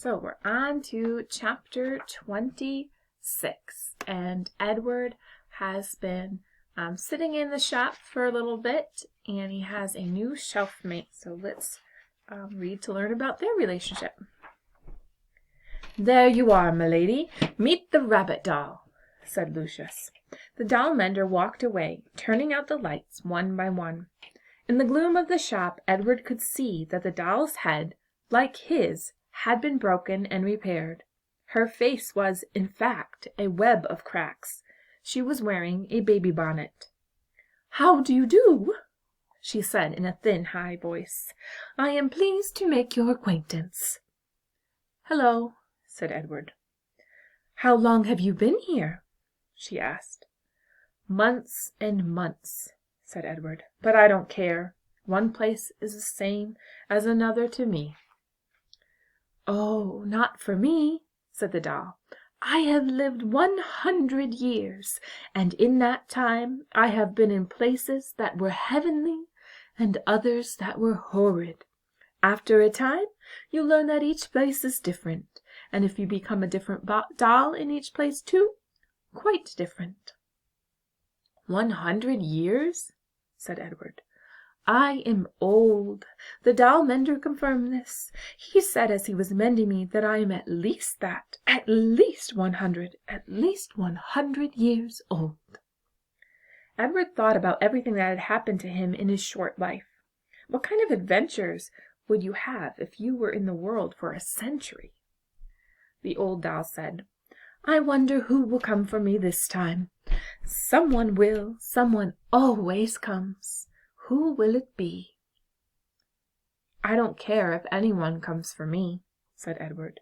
So we're on to chapter 26, and Edward has been sitting in the shop for a little bit, and he has a new shelf mate. So let's read to learn about their relationship. "There you are, my lady. Meet the rabbit doll," said Lucius. The doll mender walked away, turning out the lights one by one. In the gloom of the shop, Edward could see that the doll's head, like his, had been broken and repaired. Her face was, in fact, a web of cracks. She was wearing a baby bonnet. "How do you do?" she said in a thin, high voice. "I am pleased to make your acquaintance." "Hello," said Edward. "How long have you been here?" she asked. "Months and months," said Edward, "but I don't care. One place is the same as another to me." "Oh, not for me," said the doll. "I have lived 100 years, and in that time I have been in places that were heavenly and others that were horrid. After a time you learn that each place is different, and if you become a different doll in each place too, quite different." 100 years? said Edward. "I am old. The doll mender confirmed this. He said as he was mending me that I am at least 100 years old." Edward thought about everything that had happened to him in his short life. What kind of adventures would you have if you were in the world for a century? The old doll said, "I wonder who will come for me this time. Someone will. Someone always comes. Who will it be?" "I don't care if anyone comes for me," said Edward.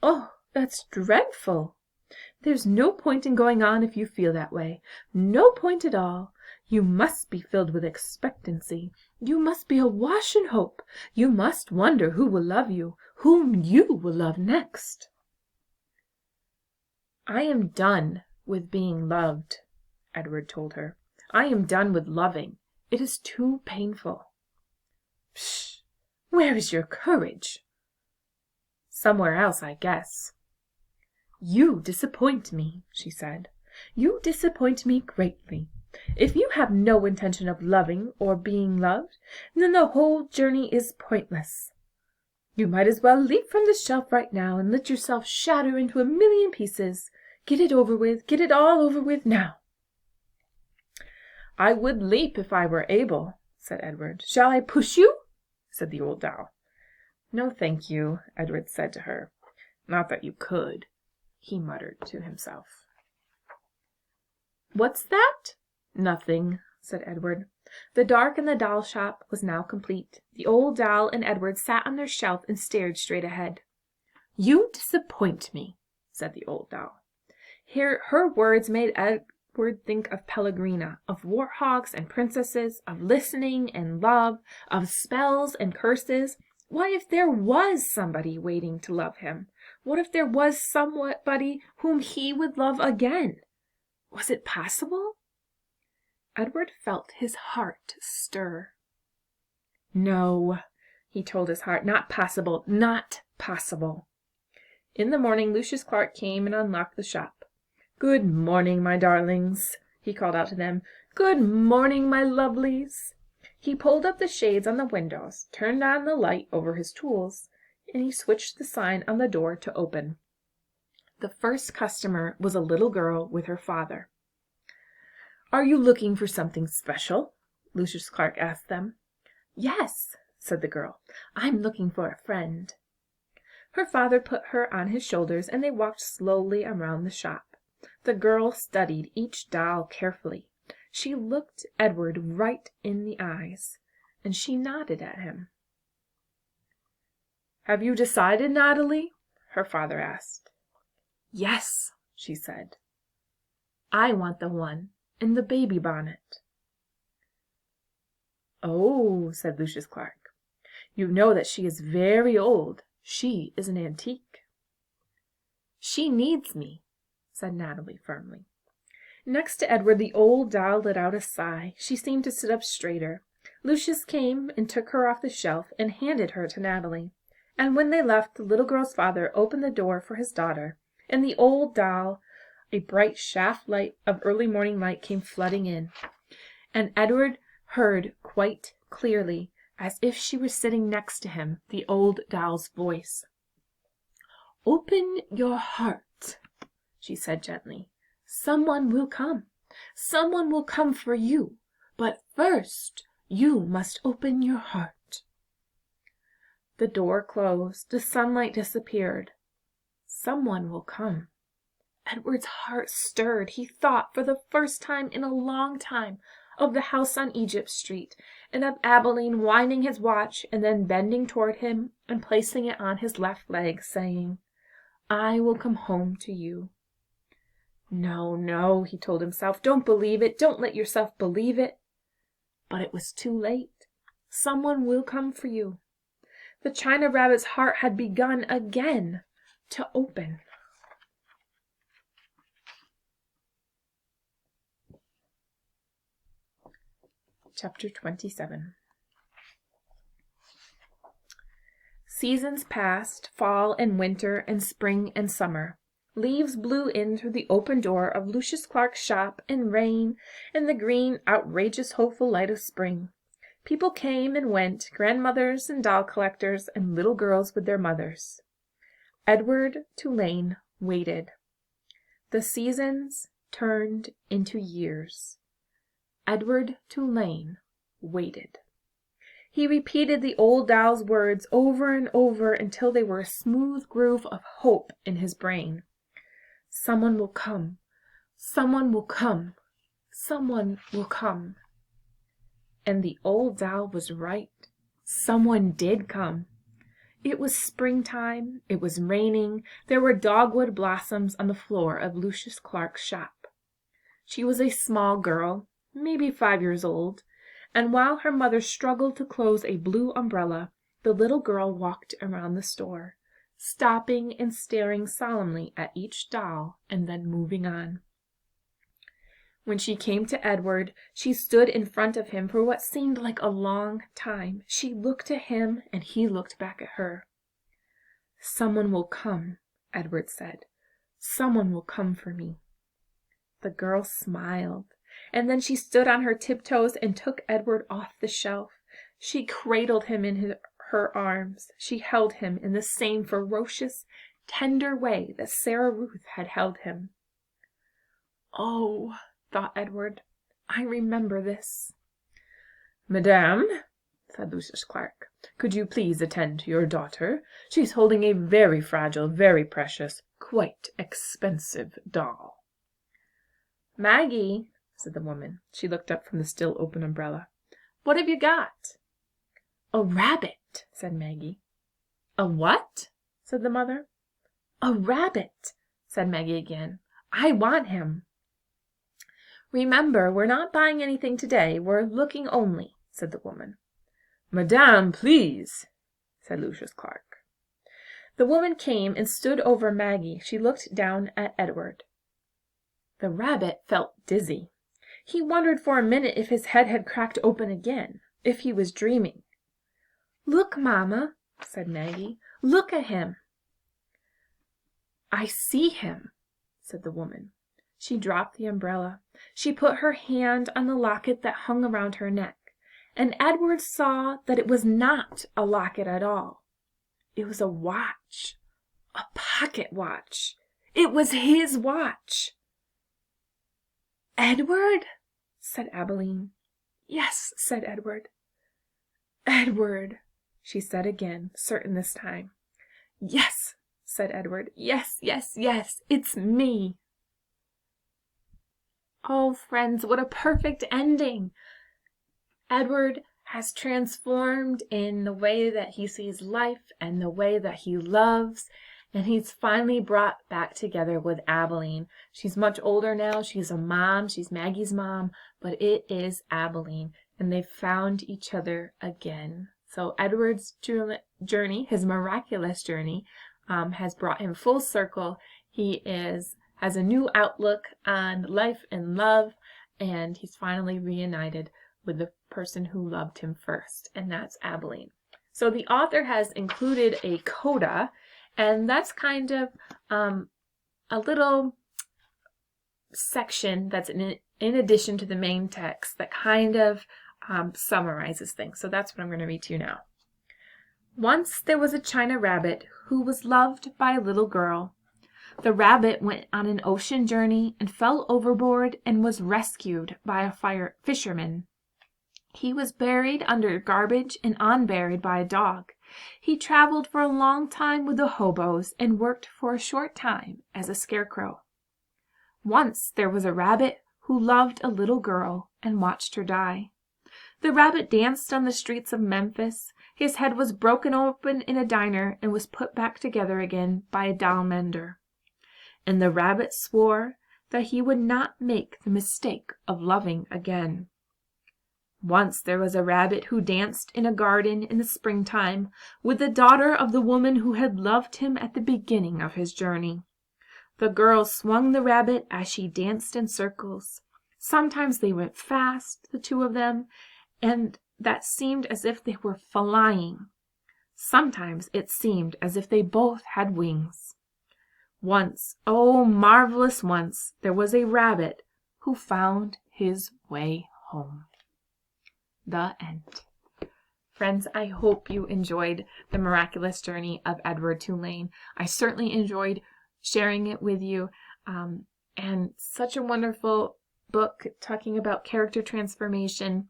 "Oh, that's dreadful! There's no point in going on if you feel that way. No point at all. You must be filled with expectancy. You must be awash in hope. You must wonder who will love you, whom you will love next." "I am done with being loved," Edward told her. "I am done with loving. It is too painful." "Psh! Where is your courage?" "Somewhere else, I guess." "You disappoint me," she said. "You disappoint me greatly. If you have no intention of loving or being loved, then the whole journey is pointless. You might as well leap from the shelf right now and let yourself shatter into a million pieces. Get it over with. Get it all over with now." "I would leap if I were able," said Edward. "Shall I push you?" said the old doll. "No, thank you," Edward said to her. "Not that you could," he muttered to himself. "What's that?" "Nothing," said Edward. The dark in the doll shop was now complete. The old doll and Edward sat on their shelf and stared straight ahead. "You disappoint me," said the old doll. Her words made Edward think of Pellegrina, of warthogs and princesses, of listening and love, of spells and curses. What if there was somebody waiting to love him? What if there was somebody whom he would love again? Was it possible? Edward felt his heart stir. "No," he told his heart, "not possible, not possible." In the morning Lucius Clark came and unlocked the shop. "Good morning, my darlings," he called out to them. "Good morning, my lovelies." He pulled up the shades on the windows, turned on the light over his tools, and he switched the sign on the door to open. The first customer was a little girl with her father. "Are you looking for something special?" Lucius Clark asked them. "Yes," said the girl. "I'm looking for a friend." Her father put her on his shoulders, and they walked slowly around the shop. The girl studied each doll carefully. She looked Edward right in the eyes, and she nodded at him. "Have you decided, Natalie?" her father asked. "Yes," she said. "I want the one in the baby bonnet." "Oh," said Lucius Clark. "You know that she is very old. She is an antique." "She needs me," said Natalie firmly. Next to Edward, the old doll let out a sigh. She seemed to sit up straighter. Lucius came and took her off the shelf and handed her to Natalie. And when they left, the little girl's father opened the door for his daughter, and the old doll, a bright shaft light of early morning light, came flooding in, and Edward heard quite clearly, as if she were sitting next to him, the old doll's voice. "Open your heart," she said gently. "Someone will come. Someone will come for you, but first you must open your heart." The door closed. The sunlight disappeared. Someone will come. Edward's heart stirred. He thought, for the first time in a long time, of the house on Egypt Street, and of Abilene winding his watch and then bending toward him and placing it on his left leg, saying, "I will come home to you." No, no, he told himself, don't believe it. Don't let yourself believe it. But it was too late. Someone will come for you. The China Rabbit's heart had begun again to open. Chapter 27. Seasons passed, fall and winter and spring and summer. Leaves blew in through the open door of Lucius Clark's shop, and rain, and the green, outrageous, hopeful light of spring. People came and went, grandmothers and doll collectors, and little girls with their mothers. Edward Tulane waited. The seasons turned into years. Edward Tulane waited. He repeated the old doll's words over and over until they were a smooth groove of hope in his brain. Someone will come. Someone will come. Someone will come. And the old doll was right. Someone did come. It was springtime. It was raining. There were dogwood blossoms on the floor of Lucius Clark's shop. She was a small girl, maybe 5 years old, and while her mother struggled to close a blue umbrella, the little girl walked around the store, stopping and staring solemnly at each doll and then moving on. When she came to Edward, she stood in front of him for what seemed like a long time. She looked at him, and he looked back at her. "Someone will come," Edward said. "Someone will come for me." The girl smiled, and then she stood on her tiptoes and took Edward off the shelf. She cradled him in her arms. She held him in the same ferocious, tender way that Sarah Ruth had held him. "Oh," thought Edward, "I remember this." "Madame," said Lucius Clark, "could you please attend to your daughter? She's holding a very fragile, very precious, quite expensive doll." "Maggie," said the woman. She looked up from the still open umbrella. "What have you got?" "A rabbit," said Maggie. "A what?" said the mother. "A rabbit," said Maggie again. "I want him." "Remember, we're not buying anything today. We're looking only," said the woman. "Madame, please," said Lucius Clark. The woman came and stood over Maggie. She looked down at Edward. The rabbit felt dizzy. He wondered for a minute if his head had cracked open again, if he was dreaming. "Look, Mamma," said Maggie. "Look at him." "I see him," said the woman. She dropped the umbrella. She put her hand on the locket that hung around her neck, and Edward saw that it was not a locket at all. It was a watch, a pocket watch. It was his watch. "Edward?" said Abilene. "Yes," said Edward. "Edward," she said again, certain this time. "Yes," said Edward. "Yes, yes, yes, it's me." Oh, friends, what a perfect ending! Edward has transformed in the way that he sees life and the way that he loves, and he's finally brought back together with Abilene. She's much older now. She's a mom. She's Maggie's mom, but it is Abilene, and they've found each other again. So Edward's journey, his miraculous journey, has brought him full circle. He has a new outlook on life and love, and he's finally reunited with the person who loved him first, and that's Abilene. So the author has included a coda, and that's kind of a little section that's in addition to the main text that kind of summarizes things. So that's what I'm going to read to you now. Once there was a China rabbit who was loved by a little girl. The rabbit went on an ocean journey and fell overboard and was rescued by a fisherman. He was buried under garbage and unburied by a dog. He traveled for a long time with the hobos and worked for a short time as a scarecrow. Once there was a rabbit who loved a little girl and watched her die. The rabbit danced on the streets of Memphis. His head was broken open in a diner and was put back together again by a doll mender. And the rabbit swore that he would not make the mistake of loving again. Once there was a rabbit who danced in a garden in the springtime with the daughter of the woman who had loved him at the beginning of his journey. The girl swung the rabbit as she danced in circles. Sometimes they went fast, the two of them, and that seemed as if they were flying. Sometimes it seemed as if they both had wings. Once, oh marvelous once, there was a rabbit who found his way home. The end. Friends, I hope you enjoyed The Miraculous Journey of Edward Tulane. I certainly enjoyed sharing it with you, and such a wonderful book talking about character transformation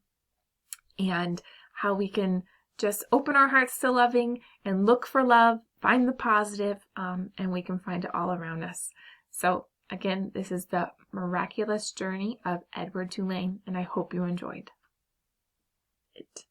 and how we can just open our hearts to loving and look for love, find the positive, and we can find it all around us. So again, this is The Miraculous Journey of Edward Tulane, and I hope you enjoyed it.